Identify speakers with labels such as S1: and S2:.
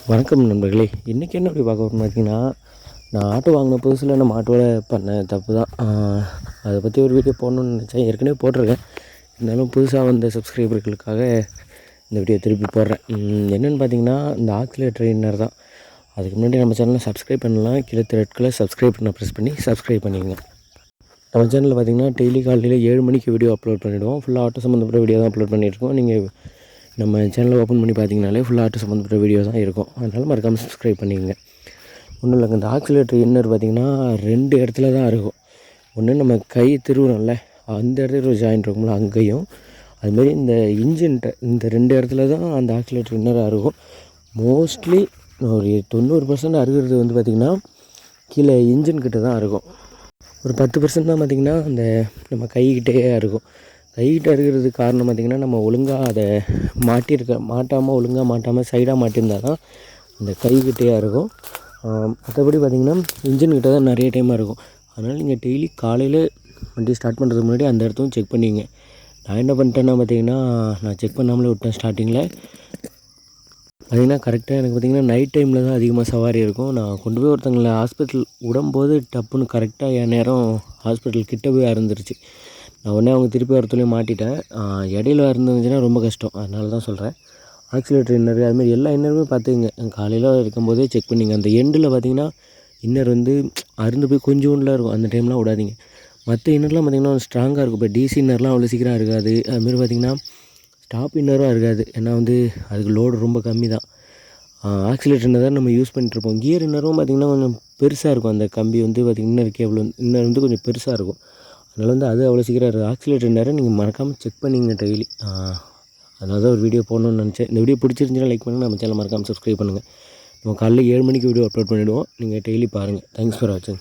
S1: வணக்கம் நண்பர்களே. இன்றைக்கி என்ன அப்படி பார்க்க போகிறோம்னு பார்த்தீங்கன்னா, நான் ஆட்டோ வாங்கின புதுசில் நம்ம ஆட்டோவில் பண்ண தப்பு தான். அதை பற்றி ஒரு வீடியோ போடணுன்னு நினச்சேன். ஏற்கனவே போட்டிருக்கேன். இருந்தாலும் புதுசாக வந்த சப்ஸ்கிரைபர்களுக்காக இந்த வீடியோ திருப்பி போடுறேன். என்னென்னு பார்த்தீங்கன்னா, இந்த ஆக்சிலேட்டர் இன்னர் தான். அதுக்கு முன்னாடி நம்ம சேனலை சப்ஸ்கிரைப் பண்ணலாம். கீழே ரெட் கலர் சப்ஸ்கிரைப் பண்ண ப்ரெஸ் பண்ணி சப்ஸ்கிரைப் பண்ணிடுங்க. நம்ம சேனலில் பார்த்தீங்கன்னா டெய்லி காலையில் 7 மணிக்கு வீடியோ அப்லோட் பண்ணிவிடுவோம். ஃபுல்லாக ஆட்டோ சம்மந்தப்பட்ட வீடியோ தான் அப்லோட் பண்ணியிருக்கோம். நீங்கள் நம்ம சேனலை ஓப்பன் பண்ணி பார்த்தீங்கனாலே ஃபுல்லாக ஆட்டோ சம்மந்தப்பட்ட வீடியோ தான் இருக்கும். அதனால் மறக்காமல் சப்ஸ்கிரைப் பண்ணிக்கங்க. ஒன்றும் இல்லைங்க, இந்த ஆக்சிலேட்டர் இன்னர் பார்த்திங்கன்னா 2 இடத்துல தான் இருக்கும். ஒன்று நம்ம கை திருவுறோம்ல, அந்த இடத்துல ஒரு ஜாயிண்ட் இருக்கும்ல, அங்கேயும் அதுமாரி இந்த இன்ஜின்கிட்ட இந்த 2 இடத்துல தான் அந்த ஆக்சிலேட்டர் இன்னராக இருக்கும். மோஸ்ட்லி ஒரு 90% அறுகிறது வந்து பார்த்திங்கன்னா கீழே இன்ஜின்கிட்ட தான் இருக்கும். ஒரு 10% தான் பார்த்திங்கன்னா அந்த நம்ம கைக்கிட்டே இருக்கும். கைகிட்ட இருக்கிறதுக்கு காரணம் பார்த்திங்கன்னா, நம்ம ஒழுங்காக அதை மாட்டாமல் சைடாக மாட்டியிருந்தால் தான் அந்த கைக்கிட்டேயா இருக்கும். மற்றபடி பார்த்திங்கன்னா இன்ஜின்கிட்ட தான் நிறைய டைமாக இருக்கும். அதனால் நீங்கள் டெய்லி காலையில் வண்டி ஸ்டார்ட் பண்ணுறதுக்கு முன்னாடி அந்த இடத்தையும் செக் பண்ணிங்க. நான் என்ன பண்ணிட்டேன்னா பார்த்திங்கன்னா, நான் செக் பண்ணாமலே விட்டேன். ஸ்டார்டிங்கில் பார்த்திங்கன்னா கரெக்டாக எனக்கு பார்த்திங்கன்னா நைட் டைமில் தான் அதிகமாக சவாரி இருக்கும். நான் கொண்டு போய் ஒருத்தங்களை ஹாஸ்பிட்டல் விடும்போது டப்புன்னு கரெக்டாக என் நேரம் ஹாஸ்பிட்டல் கிட்டே போய் இருந்துருச்சு. நான் உடனே அவங்க திருப்பி ஒருத்தலையும் மாட்டிட்டேன். இடையில இருந்துச்சுன்னா ரொம்ப கஷ்டம். அதனால தான் சொல்கிறேன். ஆக்சிலேட்டர் இன்னர் அதுமாதிரி எல்லா இன்னருமே பார்த்துக்குங்க. காலையில் இருக்கும்போதே செக் பண்ணிங்க. அந்த எண்டில் பார்த்திங்கன்னா இன்னர் வந்து அருந்து போய் கொஞ்சோண்டில் இருக்கும். அந்த டைம்லாம் விடாதீங்க. மற்ற இன்னர்லாம் பார்த்திங்கன்னா ஸ்ட்ராங்காக இருக்கும். இப்போ டிசி இன்னர்லாம் அவ்வளோ சீக்கிரம் இருக்காது. அதுமாரி பார்த்திங்கன்னா ஸ்டாப் இன்னரும் இருக்காது. ஏன்னா வந்து அதுக்கு லோடு ரொம்ப கம்மி தான். ஆக்சிலேட்டர் இன்னர் தான் நம்ம யூஸ் பண்ணிட்டுருப்போம். கியர் இன்னரும் பார்த்திங்கன்னா கொஞ்சம் பெருசாக இருக்கும். அந்த கம்பி வந்து பார்த்திங்கன்னா இன்னர் வந்து கொஞ்சம் பெருசாக இருக்கும். அதனால் வந்து அது அவ்வளோ சீக்கிரம் ஆக்சிலேட்டர் நேரம் நீங்கள் மறக்காமல் செக் பண்ணிங்க டெய்லி. அதனால தான் ஒரு வீடியோ போடணும்னு நினச்சேன். இந்த வீடியோ பிடிச்சிருந்துச்சுன்னா லைக் பண்ணுங்கள். நம்ம சேனல் மறக்காமல் சப்ஸ்கிரைப் பண்ணுங்கள். நம்ம காலையில் 7 மணிக்கு வீடியோ அப்லோட் பண்ணிவிடுவோம். நீங்கள் டெய்லி பாருங்கள். தேங்க்ஸ் ஃபார் வாட்சிங்.